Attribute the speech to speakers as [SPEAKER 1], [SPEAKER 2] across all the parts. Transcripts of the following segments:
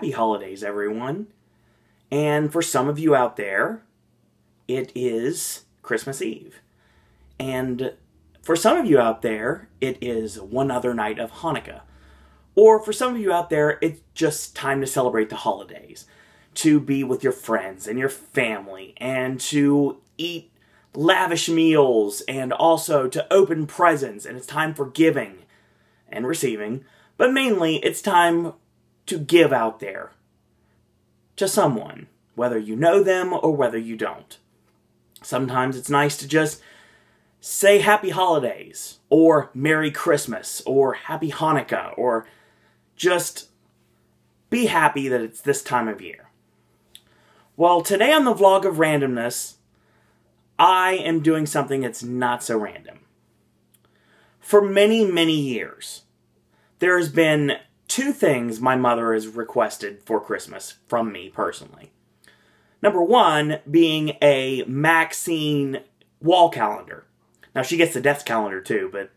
[SPEAKER 1] Happy holidays, everyone. And for some of you out there, it is Christmas Eve. And for some of you out there, it is one other night of Hanukkah. Or for some of you out there, it's just time to celebrate the holidays, to be with your friends and your family, and to eat lavish meals, and also to open presents, and it's time for giving and receiving, but mainly it's time to give out there to someone, whether you know them or whether you don't. Sometimes it's nice to just say Happy Holidays, or Merry Christmas, or Happy Hanukkah, or just be happy that it's this time of year. Well, today on the vlog of Randomness, I am doing something that's not so random. For many, many years, there has been two things my mother has requested for Christmas from me personally. Number one being a Maxine wall calendar. Now, she gets the desk calendar too, but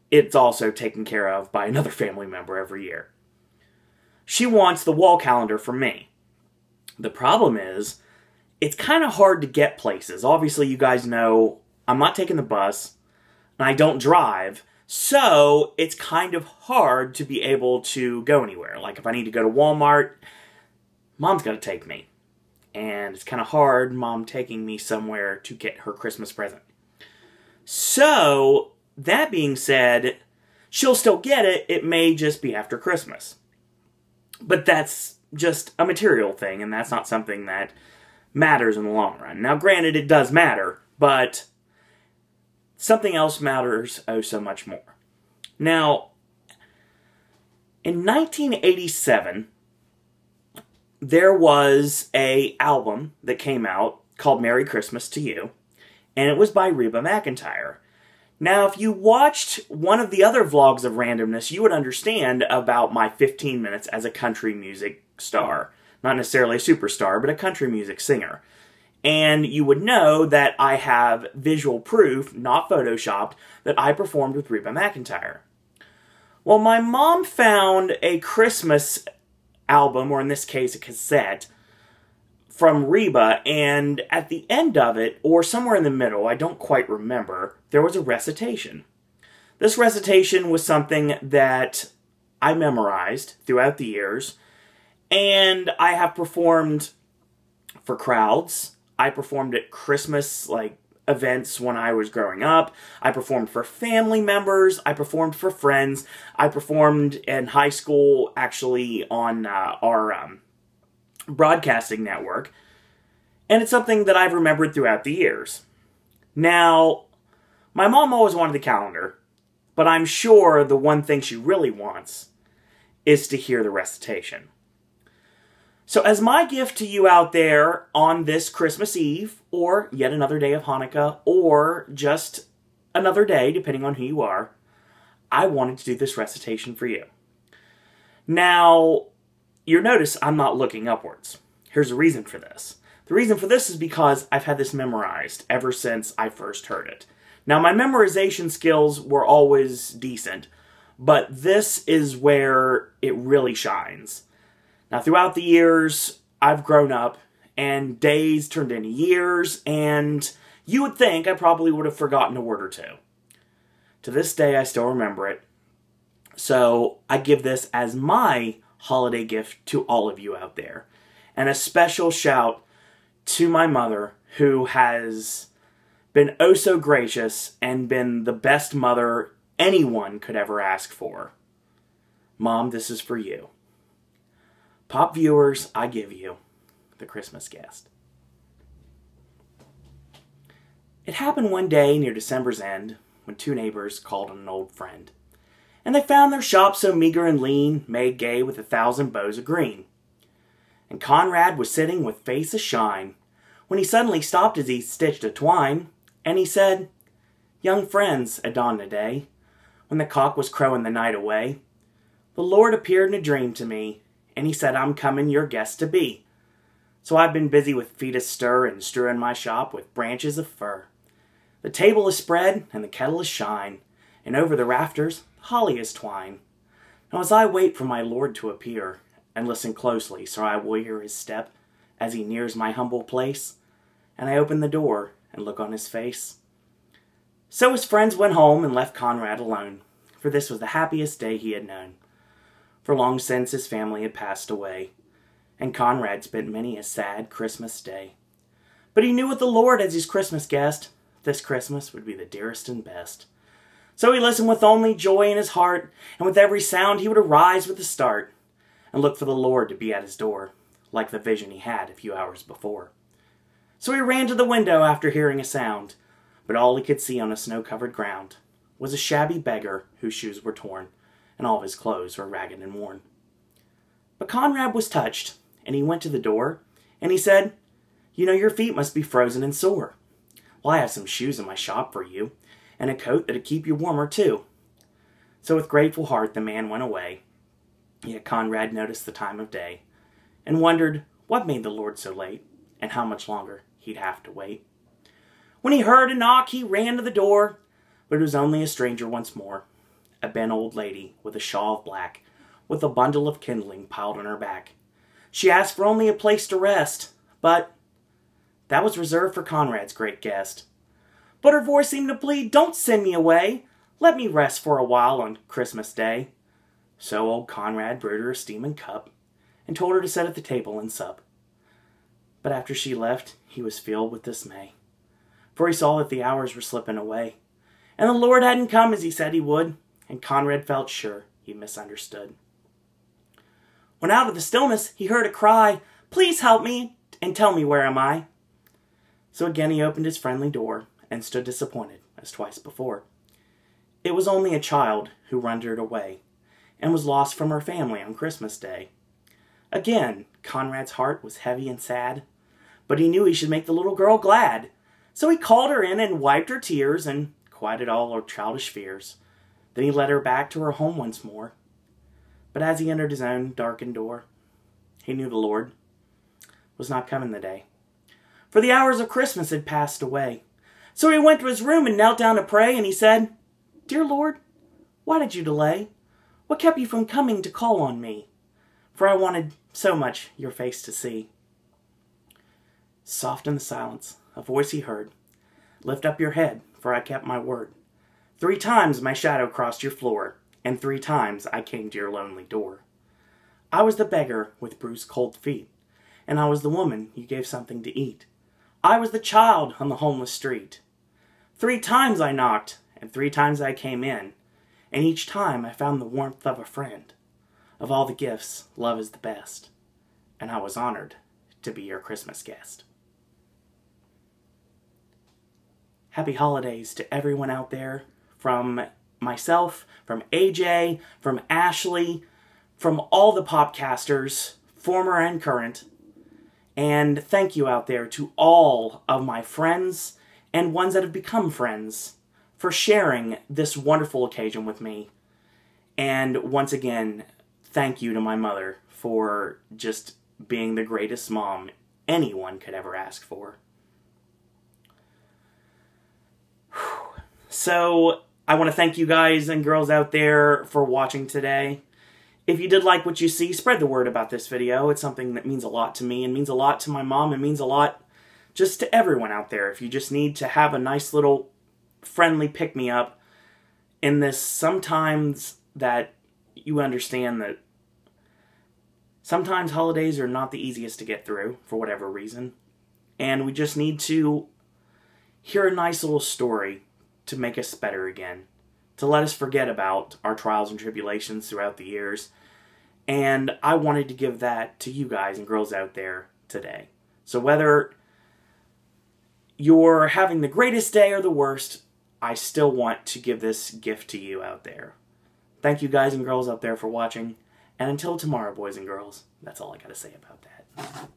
[SPEAKER 1] it's also taken care of by another family member every year. She wants the wall calendar from me. The problem is, it's kind of hard to get places. Obviously, you guys know I'm not taking the bus, and I don't drive, so it's kind of hard to be able to go anywhere. Like, if I need to go to Walmart, Mom's got to take me. And it's kind of hard, Mom taking me somewhere to get her Christmas present. So, that being said, she'll still get it. It may just be after Christmas. But that's just a material thing, and that's not something that matters in the long run. Now, granted, it does matter, but something else matters oh so much more. Now, in 1987, there was an album that came out called Merry Christmas to You, and it was by Reba McEntire. Now, if you watched one of the other vlogs of Randomness, you would understand about my 15 minutes as a country music star. Not necessarily a superstar, but a country music singer. And you would know that I have visual proof, not photoshopped, that I performed with Reba McEntire. Well, my mom found a Christmas album, or in this case a cassette, from Reba, and at the end of it, or somewhere in the middle, I don't quite remember, there was a recitation. This recitation was something that I memorized throughout the years, and I have performed for crowds. I performed at Christmas, events when I was growing up. I performed for family members. I performed for friends. I performed in high school, actually, on our broadcasting network. And it's something that I've remembered throughout the years. Now, my mom always wanted the calendar, but I'm sure the one thing she really wants is to hear the recitation. So as my gift to you out there on this Christmas Eve, or yet another day of Hanukkah, or just another day, depending on who you are, I wanted to do this recitation for you. Now, you'll notice I'm not looking upwards. Here's the reason for this. The reason for this is because I've had this memorized ever since I first heard it. Now, my memorization skills were always decent, but this is where it really shines. Now, throughout the years, I've grown up, and days turned into years, and you would think I probably would have forgotten a word or two. To this day, I still remember it. So, I give this as my holiday gift to all of you out there. And a special shout to my mother, who has been oh so gracious and been the best mother anyone could ever ask for. Mom, this is for you. Pop viewers, I give you the Christmas guest. It happened one day near December's end when two neighbors called on an old friend. And they found their shop so meager and lean, made gay with 1,000 bows of green. And Conrad was sitting with face ashine when he suddenly stopped as he stitched a twine, and he said, "Young friends, at dawn today, when the cock was crowing the night away, the Lord appeared in a dream to me, and he said, I'm coming your guest to be. So I've been busy with feet astir and strewing my shop with branches of fir. The table is spread and the kettle is shine, and over the rafters holly is twine. Now as I wait for my Lord to appear, and listen closely, so I will hear his step as he nears my humble place. And I open the door and look on his face. So his friends went home and left Conrad alone, for this was the happiest day he had known. For long since his family had passed away, and Conrad spent many a sad Christmas day. But he knew with the Lord as his Christmas guest, this Christmas would be the dearest and best. So he listened with only joy in his heart, and with every sound he would arise with a start, and look for the Lord to be at his door, like the vision he had a few hours before. So he ran to the window after hearing a sound, but all he could see on a snow-covered ground was a shabby beggar whose shoes were torn, and all of his clothes were ragged and worn. But Conrad was touched, and he went to the door, and he said, "You know your feet must be frozen and sore. Well, I have some shoes in my shop for you, and a coat that'll keep you warmer too." So with grateful heart the man went away. Yet Conrad noticed the time of day, and wondered what made the Lord so late, and how much longer he'd have to wait. When he heard a knock, he ran to the door, but it was only a stranger once more, a bent old lady with a shawl of black, with a bundle of kindling piled on her back. She asked for only a place to rest, but that was reserved for Conrad's great guest. But her voice seemed to plead, "Don't send me away. Let me rest for a while on Christmas Day." So old Conrad brewed her a steaming cup, and told her to sit at the table and sup. But after she left, he was filled with dismay, for he saw that the hours were slipping away, and the Lord hadn't come as he said he would, and Conrad felt sure he misunderstood. When out of the stillness he heard a cry, "Please help me, and tell me where am I?" So again he opened his friendly door, and stood disappointed, as twice before. It was only a child who wandered away, and was lost from her family on Christmas Day. Again, Conrad's heart was heavy and sad, but he knew he should make the little girl glad. So he called her in and wiped her tears, and quieted all her childish fears. Then he led her back to her home once more. But as he entered his own darkened door, he knew the Lord was not coming the day, for the hours of Christmas had passed away. So he went to his room and knelt down to pray, and he said, "Dear Lord, why did you delay? What kept you from coming to call on me? For I wanted so much your face to see." Soft in the silence, a voice he heard, "Lift up your head, for I kept my word. 3 times my shadow crossed your floor, and 3 times I came to your lonely door. I was the beggar with bruised cold feet, and I was the woman you gave something to eat. I was the child on the homeless street. 3 times I knocked, and 3 times I came in, and each time I found the warmth of a friend. Of all the gifts, love is the best, and I was honored to be your Christmas guest." Happy holidays to everyone out there, from myself, from AJ, from Ashley, from all the popcasters, former and current. And thank you out there to all of my friends and ones that have become friends for sharing this wonderful occasion with me. And once again, thank you to my mother for just being the greatest mom anyone could ever ask for. So, I want to thank you guys and girls out there for watching today. If you did like what you see, spread the word about this video. It's something that means a lot to me and means a lot to my mom and means a lot just to everyone out there. If you just need to have a nice little friendly pick-me-up in this, sometimes that you understand that sometimes holidays are not the easiest to get through for whatever reason. And we just need to hear a nice little story to make us better again, to let us forget about our trials and tribulations throughout the years. And I wanted to give that to you guys and girls out there today. So whether you're having the greatest day or the worst, I still want to give this gift to you out there. Thank you guys and girls out there for watching. And until tomorrow, boys and girls, that's all I got to say about that.